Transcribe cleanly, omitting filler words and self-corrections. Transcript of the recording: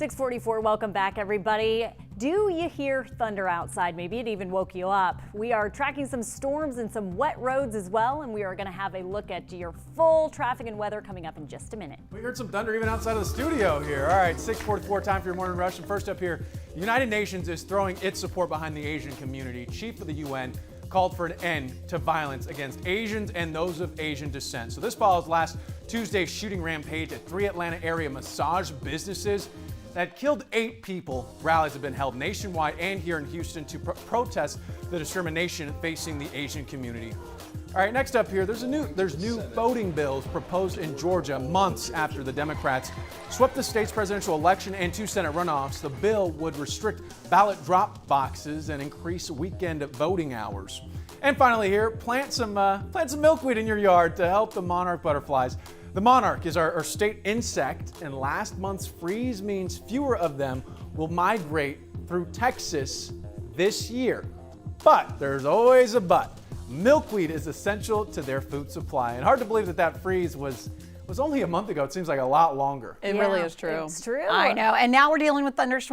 644, welcome back everybody. Do you hear thunder outside? Maybe it even woke you up. We are tracking some storms and some wet roads as well, and we are going to have a look at your full traffic and weather coming up in just a minute. We heard some thunder even outside of the studio here. All right, 644, time for your morning rush. And first up here, the United Nations is throwing its support behind the Asian community. Chief of the UN called for an end to violence against Asians and those of Asian descent. So this follows last Tuesday's shooting rampage at 3 Atlanta area massage businesses that killed 8 people. Rallies have been held nationwide and here in Houston to protest the discrimination facing the Asian community. All right, next up here, there's new voting bills proposed in Georgia months after the Democrats swept the state's presidential election and 2 Senate runoffs. The bill would restrict ballot drop boxes and increase weekend voting hours. And finally here, plant some milkweed in your yard to help the monarch butterflies. The monarch is our state insect, and last month's freeze means fewer of them will migrate through Texas this year. But there's always a but. Milkweed is essential to their food supply, and hard to believe that freeze was only a month ago. It seems like a lot longer. It really is true. It's true. I know. And now we're dealing with thunderstorms.